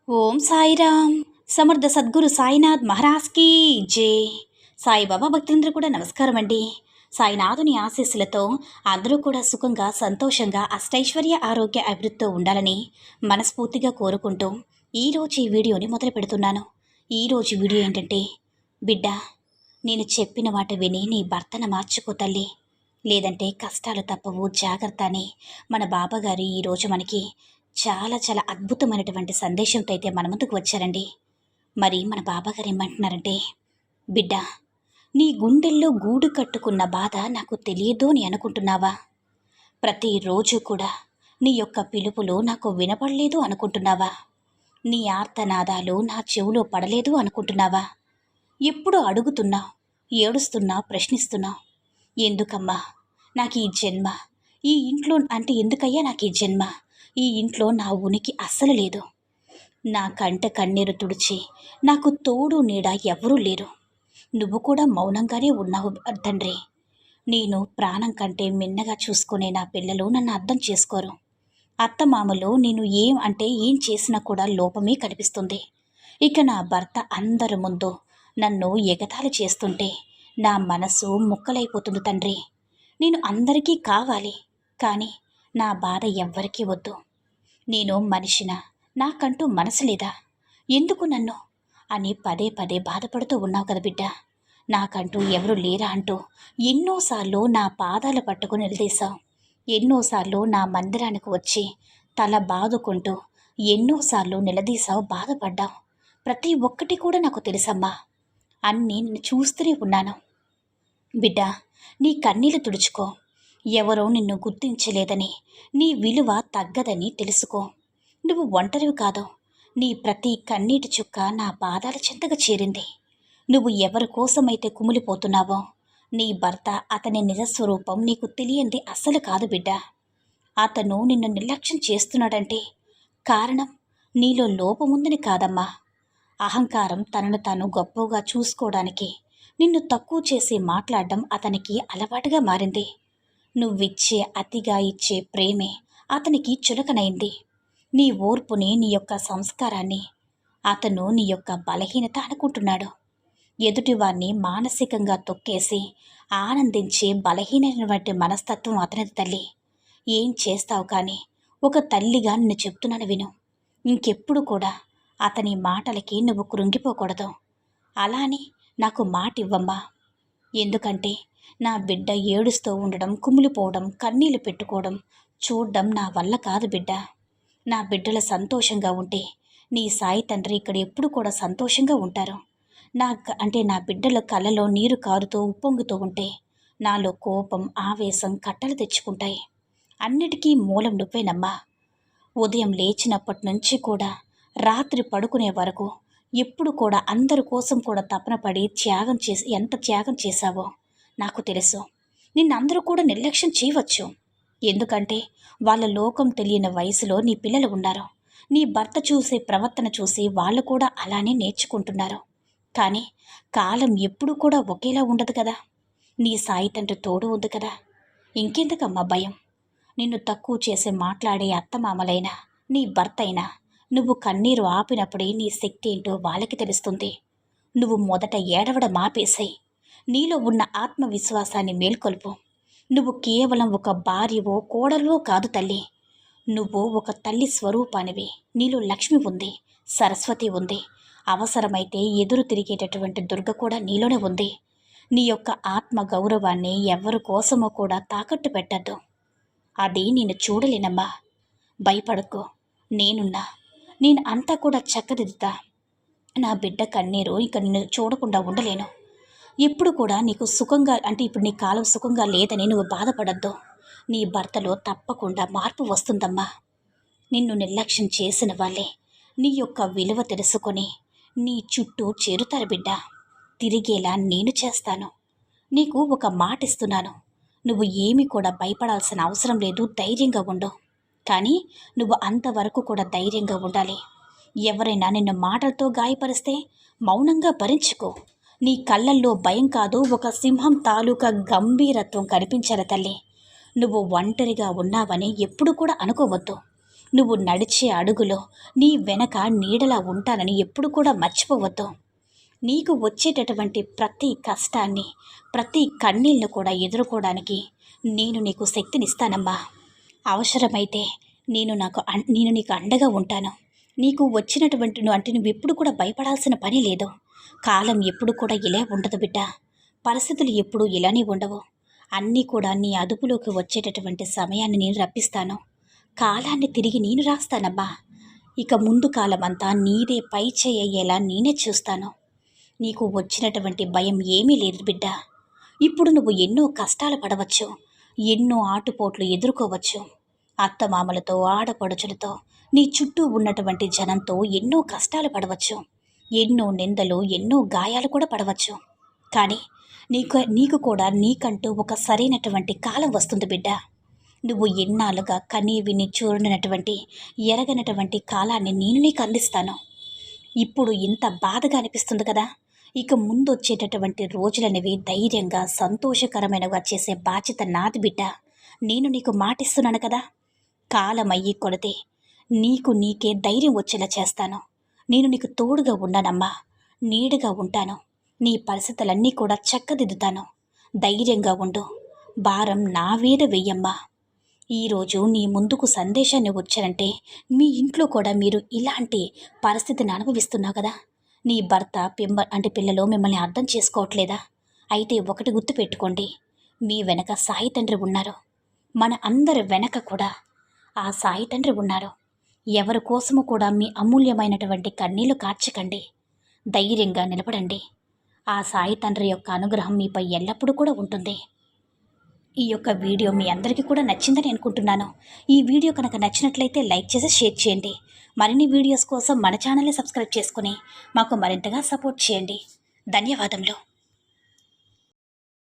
ఓం సాయిరామ్. సమర్థ సద్గురు సాయినాథ్ మహారాజ్కి జై. సాయిబాబా భక్తులందరూ కూడా నమస్కారం అండి. సాయినాథుని ఆశీస్సులతో అందరూ కూడా సుఖంగా సంతోషంగా అష్టైశ్వర్య ఆరోగ్య అభివృద్ధితో ఉండాలని మనస్ఫూర్తిగా కోరుకుంటూ ఈరోజు ఈ వీడియోని మొదలు పెడుతున్నాను. ఈరోజు వీడియో ఏంటంటే, బిడ్డ, నేను చెప్పిన మాట విని నీ భర్తను మార్చుకో తల్లి, లేదంటే కష్టాలు తప్పవు, జాగ్రత్త అని మన బాబాగారు ఈరోజు మనకి చాలా చాలా అద్భుతమైనటువంటి సందేశంతో అయితే మన ముందుకు వచ్చారండి. మరి మన బాబాగారు ఏమంటున్నారంటే, బిడ్డ, నీ గుండెల్లో గూడు కట్టుకున్న బాధ నాకు తెలియదు అని అనుకుంటున్నావా? ప్రతిరోజు కూడా నీ యొక్క పిలుపులు నాకు వినపడలేదు అనుకుంటున్నావా? నీ ఆర్తనాదాలు నా చెవులో పడలేదు అనుకుంటున్నావా? ఎప్పుడు అడుగుతున్నావు, ఏడుస్తున్నా, ప్రశ్నిస్తున్నావు, ఎందుకమ్మా నాకు ఈ జన్మ, ఈ ఇంట్లో అంటే ఎందుకయ్యా నాకు ఈ జన్మ, ఈ ఇంట్లో నా ఉనికి అస్సలు లేదు, నా కంట కన్నీరు తుడిచి నాకు తోడు నీడ ఎవరూ లేరు, నువ్వు కూడా మౌనంగానే ఉన్నావు తండ్రి, నేను ప్రాణం కంటే మిన్నగా చూసుకునే నా పిల్లలు నన్ను అర్థం చేసుకోరు, అత్తమామలు నేను ఏం చేసినా కూడా లోపమే కనిపిస్తుంది, ఇక నా భర్త అందరి ముందు నన్ను ఎగతాళి చేస్తుంటే నా మనసు ముక్కలైపోతుంది తండ్రి, నేను అందరికీ కావాలి, కానీ నా బాధ ఎవ్వరికీ వద్దు, నేను మనిషినా, నాకంటూ మనసు లేదా, ఎందుకు నన్ను అని పదే పదే బాధపడుతూ ఉన్నావు కదా బిడ్డ, నాకంటూ ఎవరు లేరా అంటూ ఎన్నోసార్లు నా పాదాలు పట్టుకుని నిలదీశావు, ఎన్నోసార్లు నా మందిరానికి వచ్చి తల బాదుకుంటూ ఎన్నోసార్లు నిలదీశావు, బాధపడ్డావు, ప్రతి ఒక్కటి కూడా నాకు తెలుసమ్మా, అన్నీ నిన్ను చూస్తూనే ఉన్నాను. బిడ్డ, నీ కన్నీళ్లు తుడుచుకో, ఎవరో నిన్ను గుర్తించలేదని, నీ విలువ తగ్గదని తెలుసుకో, నువ్వు ఒంటరివి కాదు, నీ ప్రతి కన్నీటి చుక్క నా పాదాల చెంతగా చేరింది, నువ్వు ఎవరి కోసమైతే కుమిలిపోతున్నావో నీ భర్త అతని నిజస్వరూపం నీకు తెలియంది అస్సలు కాదు బిడ్డ, అతను నిన్ను నిర్లక్ష్యం చేస్తున్నాడంటే కారణం నీలో లోపముందని కాదమ్మా, అహంకారం తనను తాను గొప్పగా చూసుకోవడానికి నిన్ను తక్కువ చేసి మాట్లాడడం అతనికి అలవాటుగా మారింది, నువ్విచ్చే అతిగా ఇచ్చే ప్రేమే అతనికి చులకనైంది, నీ ఓర్పుని, నీ యొక్క సంస్కారాన్ని అతను నీ యొక్క బలహీనత అనుకుంటున్నాడు, ఎదుటివారిని మానసికంగా తొక్కేసి ఆనందించే బలహీనమైనటువంటి మనస్తత్వం అతనిది తల్లి, ఏం చేస్తావు కానీ ఒక తల్లిగా నిన్ను చెప్తున్నాను విను, ఇంకెప్పుడు కూడా అతని మాటలకి నువ్వు కృంగిపోకూడదు, అలానే నాకు మాట ఇవ్వమ్మా, ఎందుకంటే నా బిడ్డ ఏడుస్తూ ఉండడం, కుమిలిపోవడం, కన్నీళ్లు పెట్టుకోవడం చూడడం నా వల్ల కాదు బిడ్డ, నా బిడ్డలు సంతోషంగా ఉంటే నీ సాయి తండ్రి ఇక్కడ ఎప్పుడు కూడా సంతోషంగా ఉంటారు, నా బిడ్డల కళ్ళలో నీరు కారుతూ ఉప్పొంగుతూ ఉంటే నాలో కోపం, ఆవేశం కట్టలు తెచ్చుకుంటాయి, అన్నిటికీ మూలం నువ్వేనమ్మా, ఉదయం లేచినప్పటి నుంచి కూడా రాత్రి పడుకునే వరకు ఎప్పుడు కూడా అందరి కోసం కూడా తపన పడి ఎంత త్యాగం చేశావో నాకు తెలుసు, నిన్నందరూ కూడా నిర్లక్ష్యం చేయవచ్చు, ఎందుకంటే వాళ్ళ లోకం తెలియని వయసులో నీ పిల్లలు ఉన్నారు, నీ భర్త చూసే ప్రవర్తన చూసి వాళ్ళు కూడా అలానే నేర్చుకుంటున్నారు, కానీ కాలం ఎప్పుడూ కూడా ఒకేలా ఉండదు కదా, నీ సాయి తండ్రి తోడు ఉంది కదా, ఇంకెందుకమ్మా భయం, నిన్ను తక్కువ చేసి మాట్లాడే అత్తమామలైనా నీ భర్త అయినా నువ్వు కన్నీరు ఆపినప్పుడే నీ శక్తి ఏంటో వాళ్ళకి తెలుస్తుంది, నువ్వు మొదట ఏడవడం ఆపేసాయి, నీలో ఉన్న ఆత్మవిశ్వాసాన్ని మేల్కొల్పు, నువ్వు కేవలం ఒక భార్యవో కోడలువో కాదు తల్లి, నువ్వు ఒక తల్లి స్వరూపానివి, నీలో లక్ష్మి ఉంది, సరస్వతి ఉంది, అవసరమైతే ఎదురు తిరిగేటటువంటి దుర్గ కూడా నీలోనే ఉంది, నీ యొక్క ఆత్మ గౌరవాన్ని ఎవరి కోసమో కూడా తాకట్టు పెట్టద్దు, అది నేను చూడలేనమ్మా, భయపడకు, నేను అంతా కూడా చక్కదిద్దుతా, నా బిడ్డ కన్నీరు ఇక నిన్ను చూడకుండా ఉండలేను, ఎప్పుడు కూడా నీకు సుఖంగా ఇప్పుడు నీ కాలం సుఖంగా లేదని నువ్వు బాధపడద్దు, నీ భర్తలో తప్పకుండా మార్పు వస్తుందమ్మా, నిన్ను నిర్లక్ష్యం చేసిన వాళ్ళే నీ యొక్క విలువ తెలుసుకొని నీ చుట్టూ చేరుతారు బిడ్డ, తిరిగేలా నేను చేస్తాను, నీకు ఒక మాట ఇస్తున్నాను, నువ్వు ఏమీ కూడా భయపడాల్సిన అవసరం లేదు, ధైర్యంగా ఉండు, కానీ నువ్వు అంతవరకు కూడా ధైర్యంగా ఉండాలి, ఎవరైనా నిన్ను మాటలతో గాయపరిస్తే మౌనంగా భరించుకో, నీ కళ్ళల్లో భయం కాదు, ఒక సింహం తాలూకా గంభీరత్వం కనిపించాలి తల్లి, నువ్వు ఒంటరిగా ఉన్నావని ఎప్పుడు కూడా అనుకోవద్దు, నువ్వు నడిచే అడుగులో నీ వెనక నీడలా ఉంటానని ఎప్పుడు కూడా మర్చిపోవద్దు. నీకు వచ్చేటటువంటి ప్రతి కష్టాన్ని, ప్రతి కన్నీళ్లు కూడా ఎదుర్కోవడానికి నేను నీకు శక్తినిస్తానమ్మా. అవసరమైతే నేను నీకు అండగా ఉంటాను. నీకు వచ్చినటువంటి అంటే నువ్వెప్పుడు కూడా భయపడాల్సిన పని లేదు. కాలం ఎప్పుడు కూడా ఇలా ఉండదు బిడ్డ. పరిస్థితులు ఎప్పుడూ ఇలానే ఉండవు. అన్నీ కూడా నీ అదుపులోకి వచ్చేటటువంటి సమయాన్ని నేను రప్పిస్తాను. కాలాన్ని తిరిగి నేను రాస్తానమ్మా. ఇక ముందు కాలమంతా నీదే పై చేయ్యేలా నేనే చూస్తాను. నీకు వచ్చినటువంటి భయం ఏమీ లేదు బిడ్డ. ఇప్పుడు నువ్వు ఎన్నో కష్టాలు పడవచ్చు, ఎన్నో ఆటుపోట్లు ఎదుర్కోవచ్చు. అత్తమామలతో, ఆడపడుచులతో, నీ చుట్టూ ఉన్నటువంటి జనంతో ఎన్నో కష్టాలు పడవచ్చు. ఎన్నో నిందలు, ఎన్నో గాయాలు కూడా పడవచ్చు. కానీ నీకు కూడా నీకంటూ ఒక సరైనటువంటి కాలం వస్తుంది బిడ్డ. నువ్వు ఎన్నాళ్ళుగా కనీ విని చూడనటువంటి, ఎరగనటువంటి కాలాన్ని నేను నీకు అందిస్తాను. ఇప్పుడు ఇంత బాధగా అనిపిస్తుంది కదా. ఇక ముందు వచ్చేటటువంటి రోజులనేవి ధైర్యంగా, సంతోషకరమైనవిగా చేసే బాధ్యత నాది బిడ్డ. నేను నీకు మాటిస్తున్నాను కదా. కాలం అయ్యి కొడితే నీకే ధైర్యం వచ్చేలా చేస్తాను. నేను నీకు తోడుగా ఉన్నానమ్మా, నీడగా ఉంటాను. నీ పరిస్థితులన్నీ కూడా చక్కదిద్దుతాను. ధైర్యంగా ఉండు. భారం నా మీద వెయ్యమ్మా. ఈరోజు నీ ముందుకు సందేశాన్ని వచ్చానంటే మీ ఇంట్లో కూడా మీరు ఇలాంటి పరిస్థితిని అనుభవిస్తున్నావు కదా. నీ భర్త పిల్లలు మిమ్మల్ని అర్థం చేసుకోవట్లేదా? అయితే ఒకటి గుర్తుపెట్టుకోండి, మీ వెనక సాయి తండ్రి ఉన్నారు. మన అందరి వెనక కూడా ఆ సాయి తండ్రి ఉన్నారు. ఎవరి కోసము కూడా మీ అమూల్యమైనటువంటి కన్నీళ్లు కార్చకండి. ధైర్యంగా నిలబడండి. ఆ సాయి తండ్రి యొక్క అనుగ్రహం మీపై ఎల్లప్పుడూ కూడా ఉంటుంది. ఈ యొక్క వీడియో మీ అందరికీ కూడా నచ్చిందని అనుకుంటున్నాను. ఈ వీడియో కనుక నచ్చినట్లయితే లైక్ చేసి షేర్ చేయండి. మరిన్ని వీడియోస్ కోసం మన ఛానల్ని సబ్స్క్రైబ్ చేసుకుని మాకు మరింతగా సపోర్ట్ చేయండి. ధన్యవాదములు.